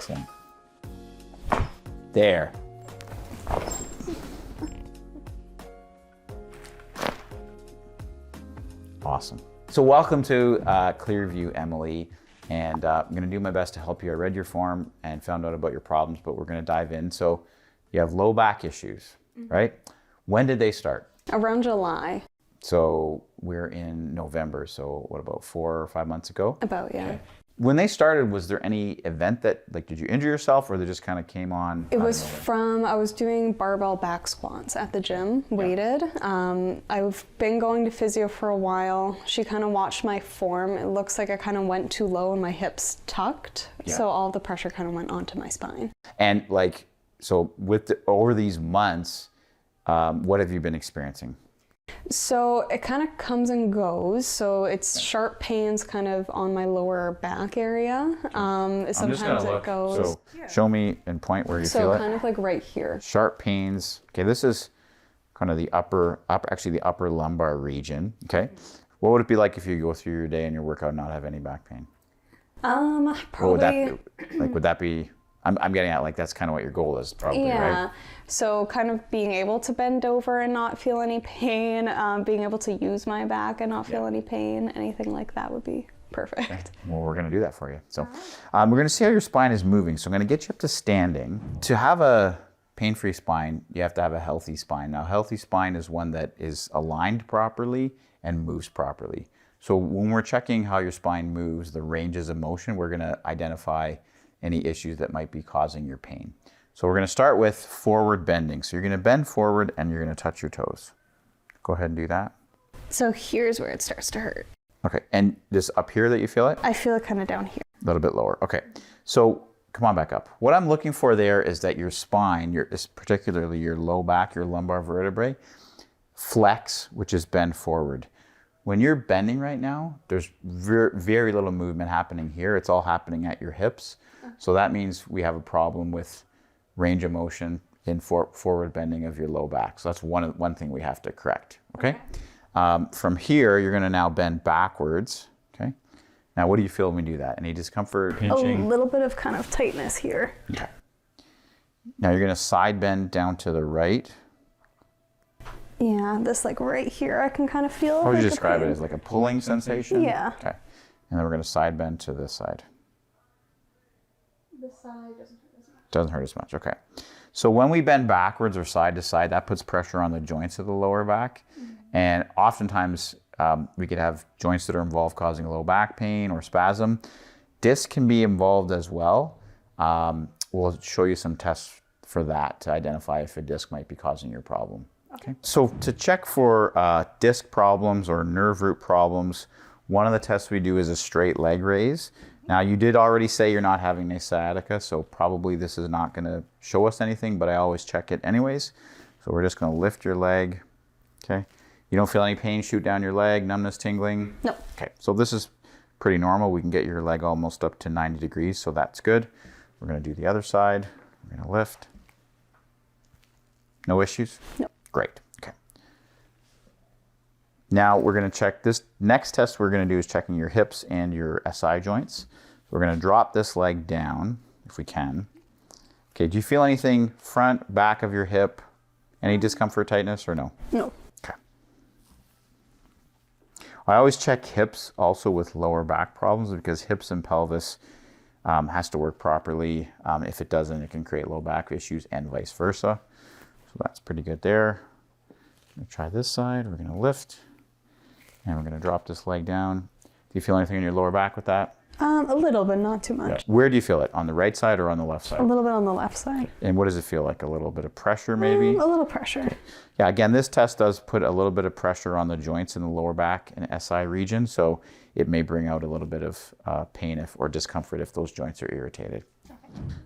Excellent. There. Awesome. So welcome to Clearview, Emily, and I'm going to do my best to help you. I read your form and found out about your problems, but we're going to dive in. So you have low back issues, right? When did they start? Around July. So we're in November, so what, about 4 or 5 months ago? About, yeah. Okay. When they started, was there any event that, like, did you injure yourself or they just kind of came on? It was from, I was doing barbell back squats at the gym, weighted. I've been going to physio for a while. She kind of watched my form. It looks like I kind of went too low and my hips tucked. Yeah. So all the pressure kind of went onto my spine. And like, so over these months, what have you been experiencing? So it kind of comes and goes. So it's sharp pains kind of on my lower back area. Sometimes it goes. So show me and point where you feel it. So kind of like right here. Sharp pains. Okay, this is kind of the actually the upper lumbar region. Okay. What would it be like if you go through your day and your workout and not have any back pain? Probably. What would that be? Like, would that be? I'm getting at, like, that's kind of what your goal is, probably, yeah. right? So kind of being able to bend over and not feel any pain, being able to use my back and not feel any pain, anything like that would be perfect. Okay. Well, we're going to do that for you. So we're going to see how your spine is moving. So I'm going to get you up to standing. To have a pain-free spine, you have to have a healthy spine. Now, a healthy spine is one that is aligned properly and moves properly. So when we're checking how your spine moves, the ranges of motion, we're going to identify any issues that might be causing your pain. So we're going to start with forward bending. So you're going to bend forward and you're going to touch your toes. Go ahead and do that. So here's where it starts to hurt. Okay, and this up here that you feel it? I feel it kind of down here. A little bit lower. Okay, so come on back up. What I'm looking for there is that your spine, particularly your low back, your lumbar vertebrae, flex, which is bend forward. When you're bending right now, there's very little movement happening here. It's all happening at your hips. So that means we have a problem with range of motion in forward bending of your low back. So that's one thing we have to correct, okay? From here, you're gonna now bend backwards, okay? Now, what do you feel when we do that? Any discomfort, pinching? A little bit of kind of tightness here. Okay. Now you're gonna side bend down to the right. Yeah, this like right here, I can kind of feel. How would you describe it? As like a pulling sensation? Yeah. Okay. And then we're gonna side bend to this side. This side doesn't hurt as much. Doesn't hurt as much, okay. So when we bend backwards or side to side, that puts pressure on the joints of the lower back. And oftentimes we could have joints that are involved causing low back pain or spasm. Disc can be involved as well. We'll show you some tests for that to identify if a disc might be causing your problem. Okay. So to check for disc problems or nerve root problems, one of the tests we do is a straight leg raise. Now, you did already say you're not having a sciatica, so probably this is not going to show us anything, but I always check it anyways. So we're just going to lift your leg, okay? You don't feel any pain shoot down your leg, numbness, tingling? No. Okay, so this is pretty normal. We can get your leg almost up to 90 degrees, so that's good. We're going to do the other side. We're going to lift. No issues? No. Great, okay. Now we're going to check this. Next test we're going to do is checking your hips and your SI joints. So we're going to drop this leg down if we can. Okay, do you feel anything front, back of your hip? Any discomfort, tightness, or no? No. Okay. I always check hips also with lower back problems because hips and pelvis has to work properly. If it doesn't, it can create low back issues and vice versa. So that's pretty good there. I'm going to try this side. We're going to lift. And we're going to drop this leg down. Do you feel anything in your lower back with that? A little, but not too much. Yeah. Where do you feel it? On the right side or on the left side? A little bit on the left side. And what does it feel like? A little bit of pressure maybe? A little pressure. Yeah, again, this test does put a little bit of pressure on the joints in the lower back and SI region, so it may bring out a little bit of pain or discomfort if those joints are irritated. Okay.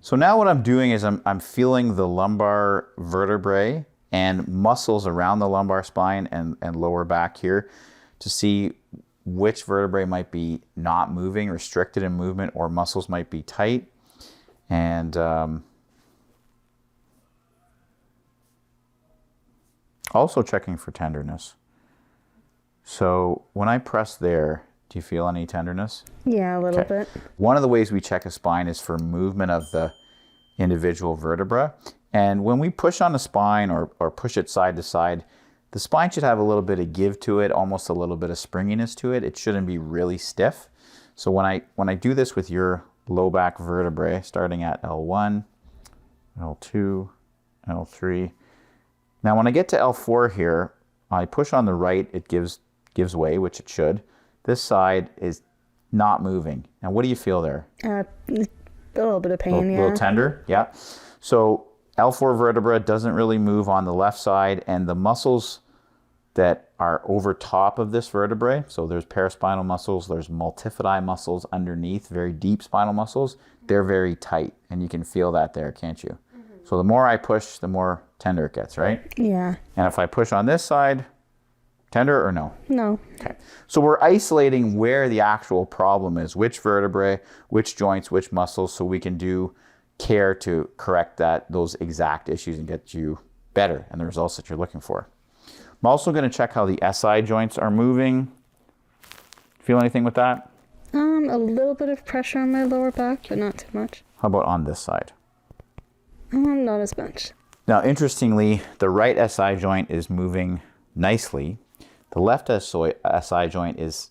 So now what I'm doing is I'm feeling the lumbar vertebrae and muscles around the lumbar spine and lower back here to see which vertebrae might be not moving, restricted in movement, or muscles might be tight. And also checking for tenderness. So when I press there, Do you feel any tenderness? Yeah, a little Okay. bit. One of the ways we check a spine is for movement of the individual vertebra. And when we push on the spine or push it side to side, the spine should have a little bit of give to it, almost a little bit of springiness to it. It shouldn't be really stiff. So when I do this with your low back vertebrae, starting at L1, L2, L3. Now when I get to L4 here, I push on the right, it gives way, which it should. This side is not moving. Now what do you feel there? A little bit of pain, A little tender, yeah. So L4 vertebra doesn't really move on the left side, and the muscles that are over top of this vertebrae, so there's paraspinal muscles, there's multifidi muscles underneath, very deep spinal muscles, they're very tight, and you can feel that there, can't you? So the more I push, the more tender it gets, right? Yeah. And if I push on this side, tender or no? No. Okay. So we're isolating where the actual problem is, which vertebrae, which joints, which muscles, so we can do care to correct those exact issues and get you better and the results that you're looking for. I'm also going to check how the SI joints are moving. Feel anything with that? A little bit of pressure on my lower back, but not too much. How about on this side? Not as much. Now, interestingly, the right SI joint is moving nicely. The left SI joint is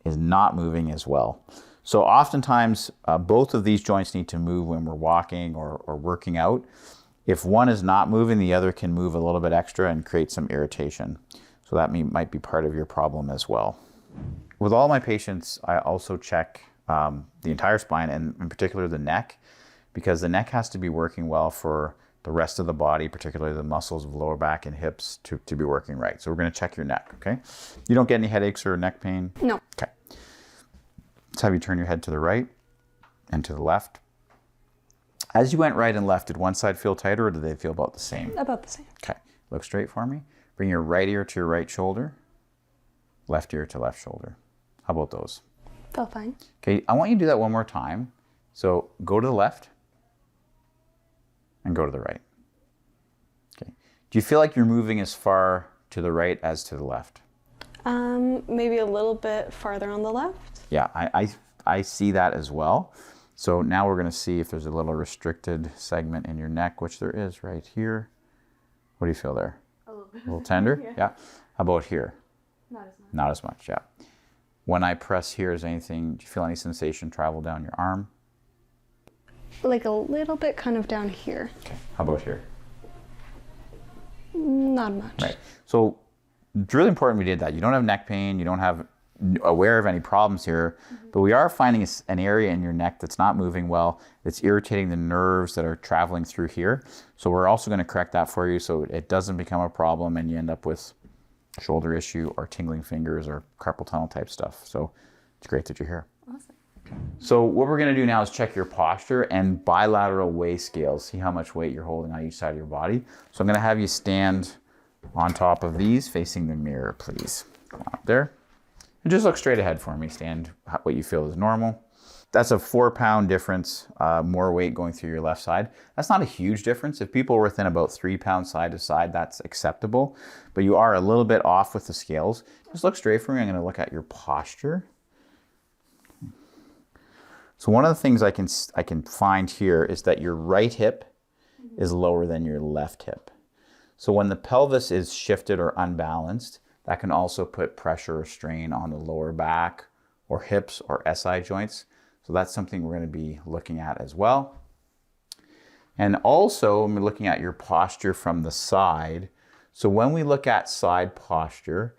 not moving as well. So oftentimes, both of these joints need to move when we're walking or working out. If one is not moving, the other can move a little bit extra and create some irritation. So that might be part of your problem as well. With all my patients, I also check the entire spine and in particular the neck, because the neck has to be working well for the rest of the body, particularly the muscles of lower back and hips to be working right. So we're going to check your neck, okay? You don't get any headaches or neck pain? No. Okay. Let's have you turn your head to the right and to the left. As you went right and left, did one side feel tighter or did they feel about the same? About the same. Okay. Look straight for me. Bring your right ear to your right shoulder, left ear to left shoulder. How about those? Felt fine. Okay, I want you to do that one more time. So go to the left and go to the right. Okay. Do you feel like you're moving as far to the right as to the left? Maybe a little bit farther on the left. Yeah, I see that as well. So now we're going to see if there's a little restricted segment in your neck, which there is right here. What do you feel there? A little bit. A little tender? Yeah. How about here? Not as much. Not as much, yeah. When I press here, do you feel any sensation travel down your arm? Like a little bit kind of down here. Okay. How about here? Not much. Right. So it's really important we did that. You don't have neck pain. You don't have aware of any problems here, but we are finding an area in your neck that's not moving well. It's irritating the nerves that are traveling through here. So we're also going to correct that for you so it doesn't become a problem and you end up with shoulder issue or tingling fingers or carpal tunnel type stuff. So it's great that you're here. Awesome. So what we're going to do now is check your posture and bilateral weigh scales. See how much weight you're holding on each side of your body. So I'm going to have you stand on top of these facing the mirror, please. Come on up there. And just look straight ahead for me. Stand what you feel is normal. That's a 4-pound difference, more weight going through your left side. That's not a huge difference. If people are within about 3 pounds side to side, that's acceptable. But you are a little bit off with the scales. Just look straight for me. I'm going to look at your posture. So one of the things I can find here is that your right hip is lower than your left hip. So when the pelvis is shifted or unbalanced, that can also put pressure or strain on the lower back or hips or SI joints. So that's something we're going to be looking at as well. And also, I'm looking at your posture from the side. So when we look at side posture,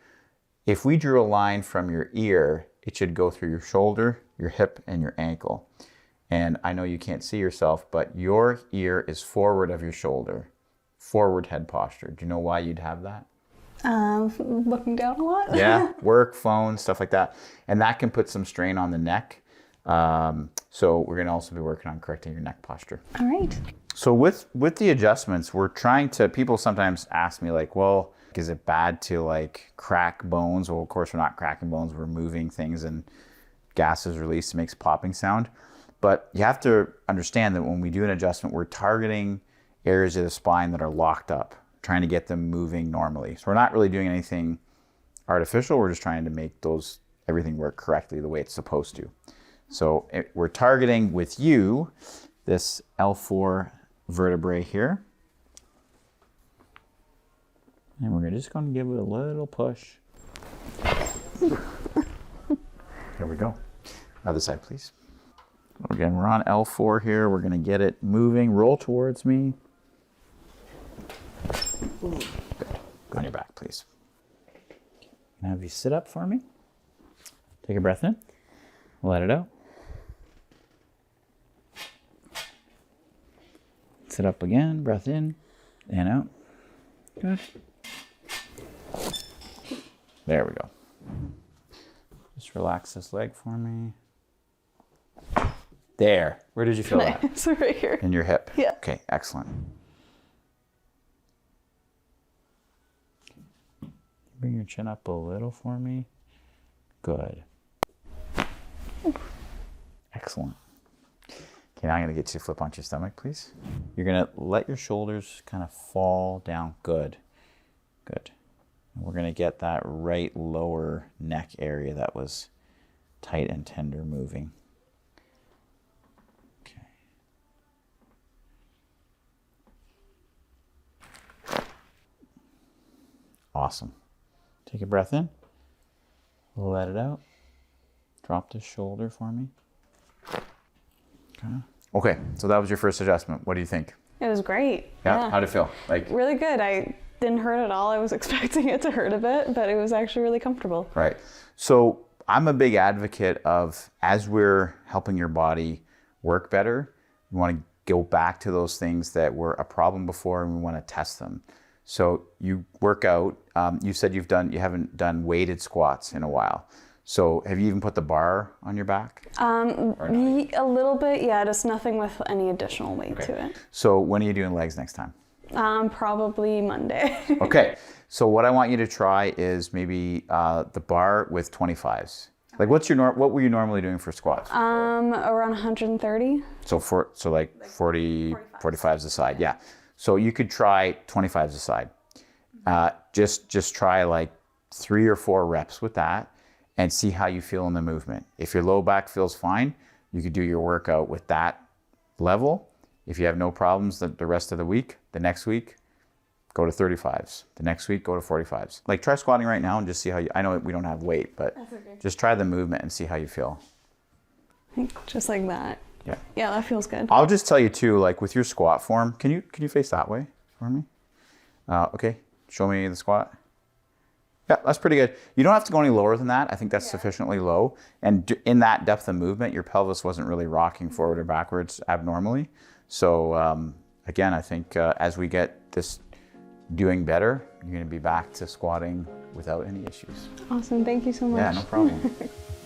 if we drew a line from your ear, it should go through your shoulder, your hip, and your ankle. And I know you can't see yourself, but your ear is forward of your shoulder, forward head posture. Do you know why you'd have that? Looking down a lot. Yeah, work, phone, stuff like that. And that can put some strain on the neck. So we're going to also be working on correcting your neck posture. All right. So with the adjustments, we're trying to, people sometimes ask me like, well, is it bad to like crack bones? Well, of course we're not cracking bones, we're moving things and gas is released, it makes a popping sound. But you have to understand that when we do an adjustment, we're targeting areas of the spine that are locked up, trying to get them moving normally. So we're not really doing anything artificial, we're just trying to make those everything work correctly the way it's supposed to. So we're targeting with you this L4 vertebrae here. And we're just going to give it a little push. There we go. Other side, please. Again, we're on L4 here. We're going to get it moving. Roll towards me. Good. Go on your back, please. Can I have you sit up for me? Take a breath in. Let it out. Sit up again. Breath in and out. Good. There we go. Just relax this leg for me. There. Where did you feel that? It's right here. In your hip? Yeah. Okay, excellent. Bring your chin up a little for me. Good. Excellent. Okay, now I'm going to get you to flip onto your stomach, please. You're going to let your shoulders kind of fall down. Good. Good. And we're going to get that right lower neck area that was tight and tender moving. Okay. Awesome. Take a breath in. Let it out. Drop the shoulder for me. Okay, so that was your first adjustment. What do you think? It was great. Yeah. How'd it feel? Like really good. I didn't hurt at all. I was expecting it to hurt a bit, but it was actually really comfortable. Right. So I'm a big advocate of, as we're helping your body work better, we want to go back to those things that were a problem before, and we want to test them. So you work out. You said you haven't done weighted squats in a while. So have you even put the bar on your back? A little bit, yeah, just nothing with any additional weight to it. So when are you doing legs next time? Probably Monday. Okay, so what I want you to try is maybe the bar with 25s. Like what were you normally doing for squats? Around 130. So like 45s a side, yeah. So you could try 25s a side. Just try like 3 or 4 reps with that and see how you feel in the movement. If your low back feels fine, you could do your workout with that level. If you have no problems the rest of the week, the next week, go to 35s. The next week, go to 45s. Like try squatting right now and just see how I know we don't have weight, but just try the movement and see how you feel. Just like that. Yeah. Yeah, that feels good. I'll just tell you too, like with your squat form, can you face that way for me? Okay, show me the squat. Yeah, that's pretty good. You don't have to go any lower than that. I think that's sufficiently low. And in that depth of movement, your pelvis wasn't really rocking forward or backwards abnormally. So again, I think as we get this doing better, you're going to be back to squatting without any issues. Awesome. Thank you so much. Yeah, no problem.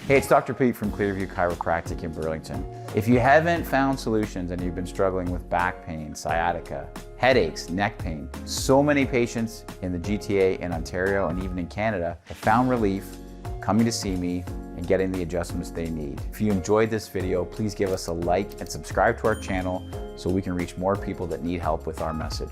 Hey, it's Dr. Pete from Clearview Chiropractic in Burlington. If you haven't found solutions and you've been struggling with back pain, sciatica, headaches, neck pain, so many patients in the GTA in Ontario and even in Canada have found relief coming to see me and getting the adjustments they need. If you enjoyed this video, please give us a like and subscribe to our channel so we can reach more people that need help with our message.